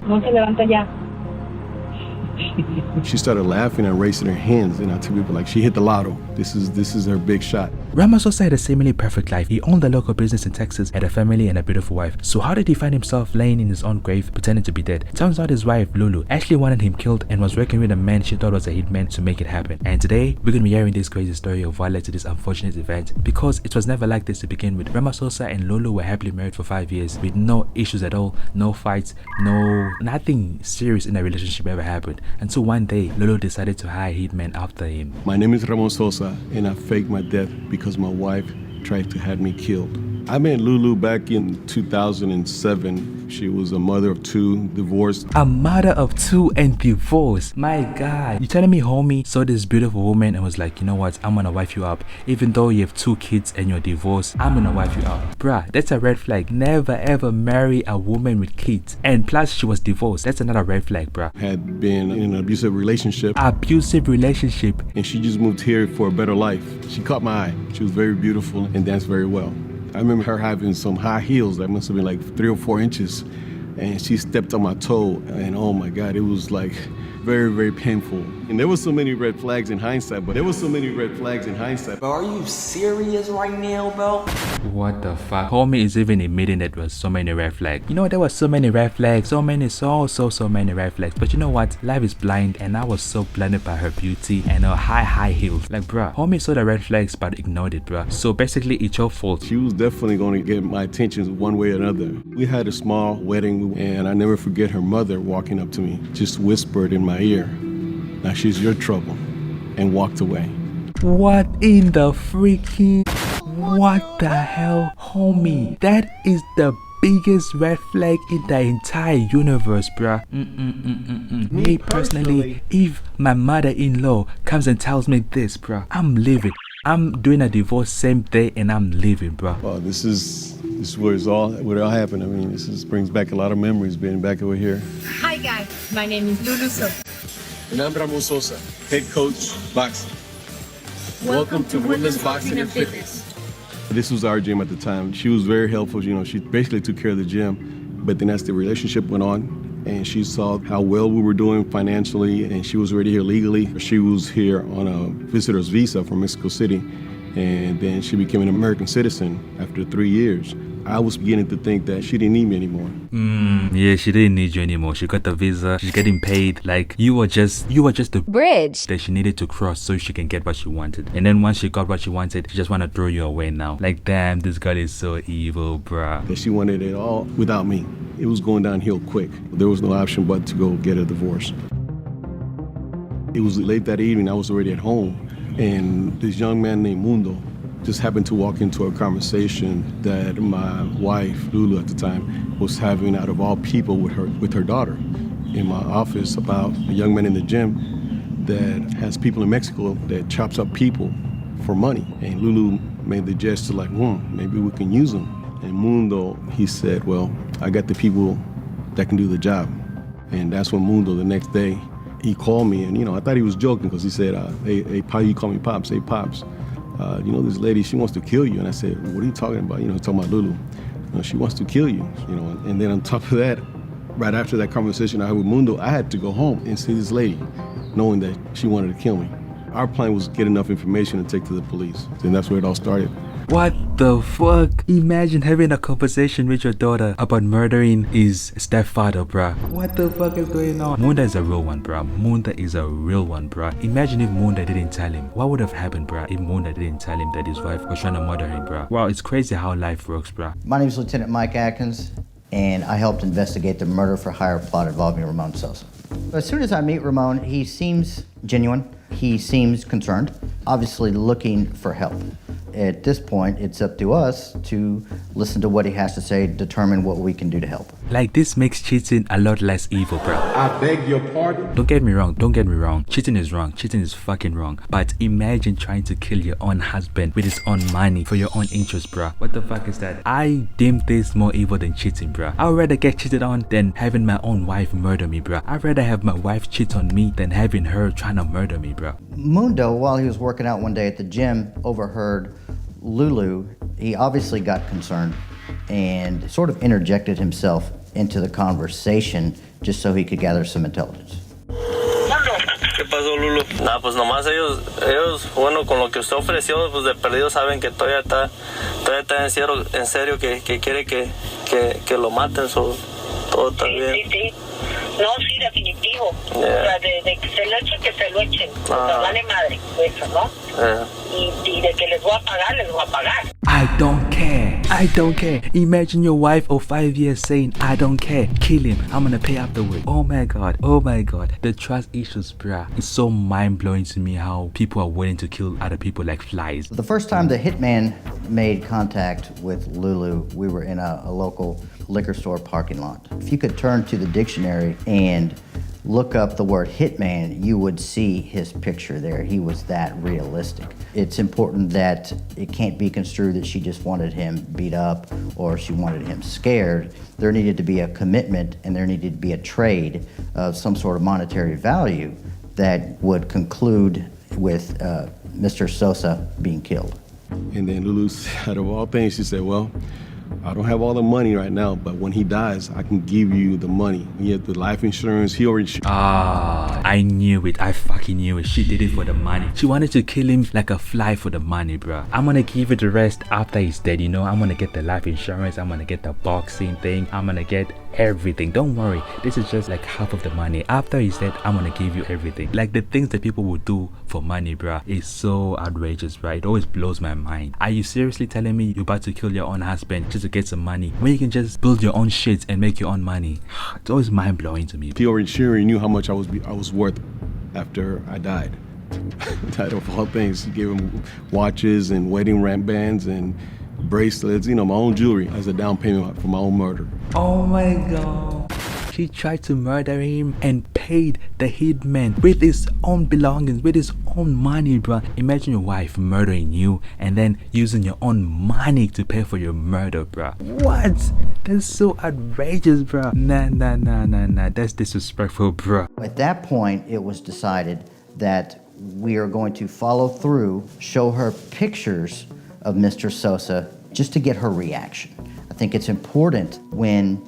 No se levanta ya. She started laughing and raising her hands, and I told people like she hit the lotto. This is her big shot. Ramos also had a seemingly perfect life. He owned a local business in Texas, had a family and a beautiful wife. So how did he find himself laying in his own grave pretending to be dead? Turns out his wife Lulu actually wanted him killed and was working with a man she thought was a hitman to make it happen. And today we're gonna be hearing this crazy story of what led to this unfortunate event, because it was never like this to begin with. Ramos and Lulu were happily married for 5 years with no issues at all, no fights, nothing serious in their relationship ever happened, until one day Lulu decided to hire a hitman after him. My name is Ramon Sosa, and I faked my death because my wife tried to have me killed. I met Lulu back in 2007. She was a mother of 2, divorced. A mother of 2 and divorced. My God. You telling me homie saw this beautiful woman and was like, you know what, I'm gonna wife you up. Even though you have 2 kids and you're divorced, I'm gonna wife you up. Bruh, that's a red flag. Never ever marry a woman with kids. And plus she was divorced. That's another red flag, bruh. Had been in an abusive relationship. Abusive relationship. And she just moved here for a better life. She caught my eye. She was very beautiful and danced very well. I remember her having some high heels that must have been like 3 or 4 inches, and she stepped on my toe, and oh my God, it was like very, very painful. And there were so many red flags in hindsight, Bro, are you serious right now, bro? What the fuck? Homie is even admitting that there was so many red flags. You know, there were so many red flags, so many red flags. But you know what? Life is blind, and I was so blinded by her beauty and her high heels. Like, bruh, homie saw the red flags but ignored it, bruh. So basically, it's your fault. She was definitely going to get my attention one way or another. We had a small wedding, and I never forget her mother walking up to me, just whispered in my ear, "Now she's your trouble," and walked away. What in the freaking... What the hell, homie? That is the biggest red flag in the entire universe, bruh. Me personally, if my mother-in-law comes and tells me this, bruh, I'm leaving. I'm doing a divorce same day and I'm leaving, bruh. Well, this is where it all happened. I mean, brings back a lot of memories being back over here. Hi guys, my name is Lulu Sosa. And I'm Ramon Sosa, head coach, boxing. Welcome to Women's Boxing and Fitness. This was our gym at the time. She was very helpful. You know, she basically took care of the gym. But then as the relationship went on, and she saw how well we were doing financially, and she was already here legally. She was here on a visitor's visa from Mexico City, and then she became an American citizen after 3 years. I was beginning to think that she didn't need me anymore. Yeah, she didn't need you anymore. She got the visa, she's getting paid. Like, you were just the bridge that she needed to cross so she can get what she wanted. And then once she got what she wanted, she just want to throw you away now. Like, damn, this girl is so evil, bruh. That she wanted it all without me. It was going downhill quick. There was no option but to go get a divorce. It was late that evening, I was already at home, and this young man named Mundo just happened to walk into a conversation that my wife, Lulu at the time, was having out of all people with her daughter in my office about a young man in the gym that has people in Mexico that chops up people for money. And Lulu made the gesture like, maybe we can use them. And Mundo, he said, well, I got the people that can do the job. And that's when Mundo, the next day, he called me, and I thought he was joking because he said, hey, you call me Pops, hey, Pops. This lady, she wants to kill you. And I said, what are you talking about? Talking about Lulu. She wants to kill you, And then on top of that, right after that conversation I had with Mundo, I had to go home and see this lady, knowing that she wanted to kill me. Our plan was to get enough information to take to the police. And that's where it all started. What the fuck? Imagine having a conversation with your daughter about murdering his stepfather, bruh. What the fuck is going on? Munda is a real one, bruh. Munda is a real one, bruh. Imagine if Munda didn't tell him. What would have happened, bruh, if Munda didn't tell him that his wife was trying to murder him, bruh? Wow, it's crazy how life works, bruh. My name is Lieutenant Mike Atkins, and I helped investigate the murder for hire plot involving Ramon Sosa. As soon as I meet Ramon, he seems genuine. He seems concerned, obviously looking for help. At this point, it's up to us to listen to what he has to say, determine what we can do to help. Like, this makes cheating a lot less evil, bro. I beg your pardon? Don't get me wrong. Cheating is wrong. Cheating is fucking wrong. But imagine trying to kill your own husband with his own money for your own interest, bro. What the fuck is that? I deem this more evil than cheating, bro. I would rather get cheated on than having my own wife murder me, bro. I'd rather have my wife cheat on me than having her trying to murder me, bro. Mundo, while he was working out one day at the gym, overheard Lulu. He obviously got concerned and sort of interjected himself into the conversation just so he could gather some intelligence. ¿Qué pasó, Lulu? Nah, pues nomás ellos, bueno, con lo que usted ofreció, pues de perdido saben que todavía está en serio que quiere que lo maten, todo está bien. Sí. No, sí, definitivo. O sea, de que se lo echen, que se lo echen. O sea, vale madre, eso, ¿no? Y de que les voy a pagar. I don't care. Imagine your wife of 5 years saying, I don't care. Kill him. I'm gonna pay afterward. Oh my god. The trust issues, bruh. It's so mind-blowing to me how people are willing to kill other people like flies. The first time the hitman made contact with Lulu, we were in a local liquor store parking lot. If you could turn to the dictionary and look up the word hitman, you would see his picture there. He was that realistic. It's important that it can't be construed that she just wanted him beat up or she wanted him scared. There needed to be a commitment and there needed to be a trade of some sort of monetary value that would conclude with Mr. Sosa being killed. And then Lulu, out of all things, she said, well, I don't have all the money right now, but when he dies, I can give you the money. He had the life insurance. He already... I knew it. I fucking knew it. She did it for the money. She wanted to kill him like a fly for the money, bro. I'm gonna give it the rest after he's dead, you know. I'm gonna get the life insurance. I'm gonna get the boxing thing. I'm gonna get everything. Don't worry. This is just like half of the money. After he's dead, I'm gonna give you everything. Like the things that people would do for money, bro, is so outrageous, right? It always blows my mind. Are you seriously telling me you're about to kill your own husband just to get some money when you can just build your own shit and make your own money? It's always mind-blowing to me. He already knew how much I was worth after I died. Out of all things, he gave him watches and wedding bands and bracelets, you know, my own jewelry as a down payment for my own murder. Oh my god. She tried to murder him and paid the hitman with his own belongings, with his own money, bro. Imagine your wife murdering you and then using your own money to pay for your murder, bro. What? That's so outrageous, bro. Nah. That's disrespectful, bro. At that point, it was decided that we are going to follow through, show her pictures of Mr. Sosa just to get her reaction. I think it's important when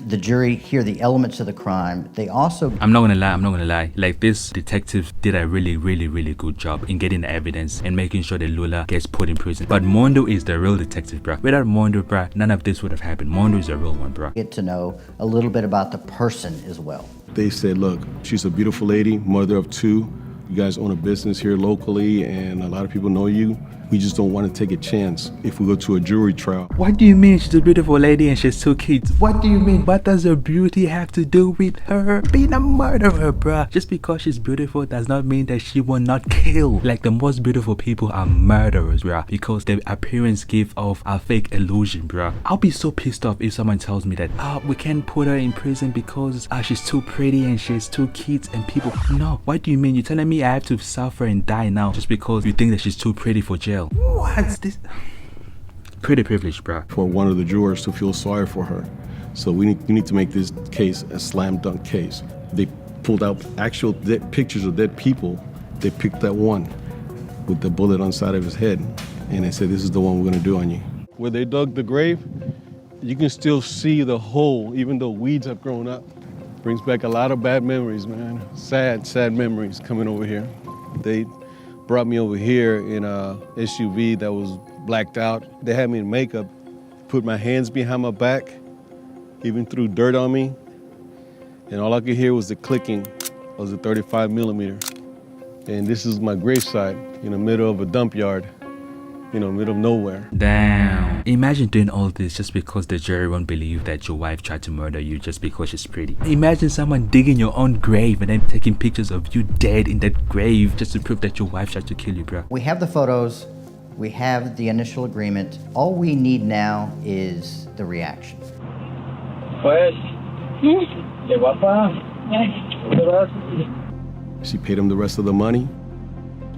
the jury hear the elements of the crime. They also... I'm not gonna lie. Like, this detective did a really good job in getting the evidence and making sure that Lula gets put in prison. But Mondo is the real detective, bro. Without Mondo, bro, none of this would have happened. Mondo is the real one, bro. Get to know a little bit about the person as well. They said, look, she's a beautiful lady, mother of 2. You guys own a business here locally and a lot of people know you. We just don't want to take a chance if we go to a jury trial. What do you mean she's a beautiful lady and she has 2 kids? What do you mean? What does her beauty have to do with her being a murderer, bruh? Just because she's beautiful does not mean that she will not kill. Like, the most beautiful people are murderers, bruh, because their appearance give off a fake illusion, bruh. I'll be so pissed off if someone tells me that, we can't put her in prison because she's too pretty and she has 2 kids and people... No, what do you mean? You're telling me I have to suffer and die now just because you think that she's too pretty for jail? What's this? Pretty privileged, bro. For one of the jurors to feel sorry for her. So we need to make this case a slam dunk case. They pulled out actual dead pictures of dead people. They picked that one with the bullet on the side of his head. And they said, this is the one we're gonna do on you. Where they dug the grave, you can still see the hole, even though weeds have grown up. Brings back a lot of bad memories, man. Sad memories coming over here. They brought me over here in a SUV that was blacked out. They had me in makeup, put my hands behind my back, even threw dirt on me. And all I could hear was the clicking of the 35 millimeter. And this is my gravesite in the middle of a dump yard, you know, middle of nowhere. Damn. Imagine doing all this just because the jury won't believe that your wife tried to murder you just because she's pretty. Imagine someone digging your own grave and then taking pictures of you dead in that grave just to prove that your wife tried to kill you, bro. We have the photos. We have the initial agreement. All we need now is the reaction. Pues, qué guapa. She paid him the rest of the money.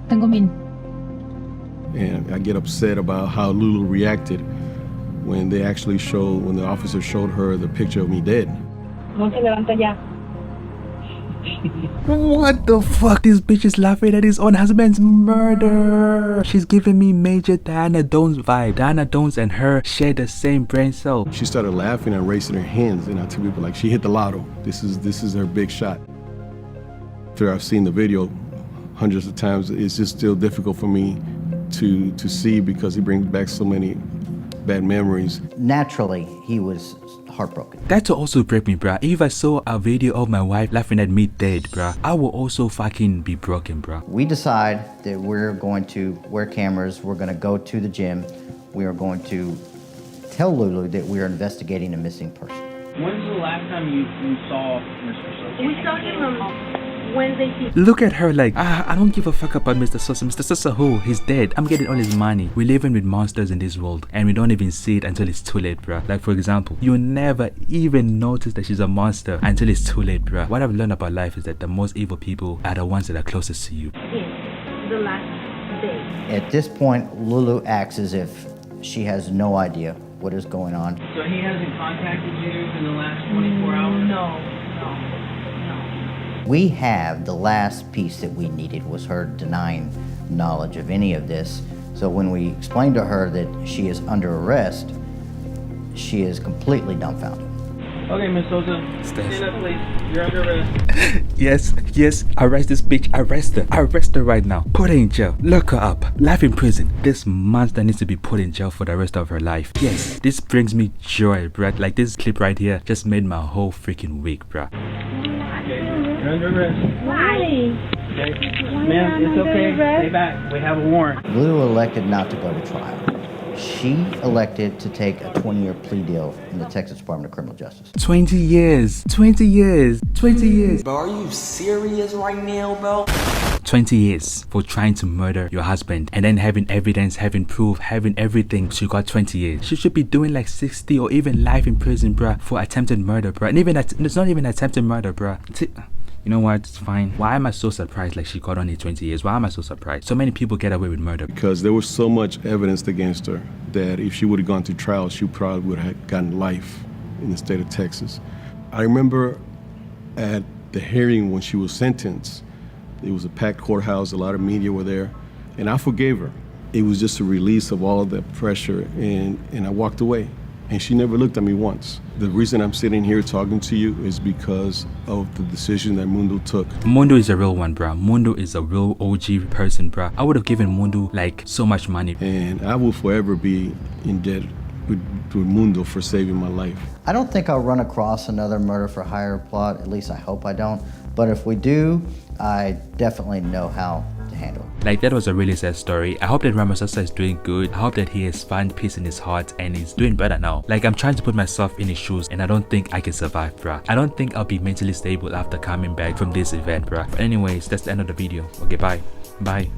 Tengo mil. And I get upset about how Lulu reacted when the officer showed her the picture of me dead. No se levanta ya. What the fuck? This bitch is laughing at his own husband's murder. She's giving me major Diana Jones vibe. Diana Jones and her share the same brain cell. She started laughing and raising her hands, and I tell people like she hit the lotto. This is her big shot. After I've seen the video hundreds of times, it's just still difficult for me to see because he brings back so many bad memories. Naturally, he was heartbroken. That will also break me, bruh. If I saw a video of my wife laughing at me dead, bruh, I will also fucking be broken, bruh. We decide that we're going to wear cameras, we're going to go to the gym, we are going to tell Lulu that we are investigating a missing person. When's the last time you saw Mr. Sosa? We saw him on Wednesday. Look at her like, I don't give a fuck about Mr. Sosa. Mr. Sosa who? He's dead. I'm getting all his money. We're living with monsters in this world and we don't even see it until it's too late, bruh. Like for example, you never even notice that she's a monster until it's too late, bruh. What I've learned about life is that the most evil people are the ones that are closest to you. In the last day. At this point, Lulu acts as if she has no idea what is going on. So he hasn't contacted you in the last 24 hours? No. We have the last piece that we needed was her denying knowledge of any of this. So when we explained to her that she is under arrest, she is completely dumbfounded. Okay, Miss Sosa, Steph. stand up, please. You're under arrest. Yes, arrest this bitch, arrest her right now. Put her in jail, lock her up, life in prison. This monster needs to be put in jail for the rest of her life. Yes, this brings me joy, bruh. Like this clip right here just made my whole freaking week, bruh. You're under arrest. Why? Okay. Ma'am, it's okay. Stay back. We have a warrant. Lulu elected not to go to trial. She elected to take a 20-year plea deal in the Texas Department of Criminal Justice. 20 years. Bro, are you serious right now, bro? 20 years for trying to murder your husband and then having evidence, having proof, having everything. She got 20 years. She should be doing like 60 or even life in prison, bruh, for attempted murder, bruh. And even it's not even attempted murder, bruh. You know what? It's fine. Why am I so surprised like she got only 20 years? Why am I so surprised? So many people get away with murder. Because there was so much evidence against her that if she would have gone to trial, she probably would have gotten life in the state of Texas. I remember at the hearing when she was sentenced, it was a packed courthouse, a lot of media were there, and I forgave her. It was just a release of all the pressure, and I walked away. And she never looked at me once. The reason I'm sitting here talking to you is because of the decision that Mundo took. Mundo is a real one, bruh. Mundo is a real OG person, bruh. I would have given Mundo like so much money. And I will forever be in debt with Mundo for saving my life. I don't think I'll run across another murder for hire plot, at least I hope I don't. But if we do, I definitely know how to handle it. Like that was a really sad story. I hope that Ramosasa is doing good. I hope that he has found peace in his heart and he's doing better now. Like I'm trying to put myself in his shoes and I don't think I can survive, bruh. I don't think I'll be mentally stable after coming back from this event, bruh. But anyways, that's the end of the video. Okay, bye. Bye.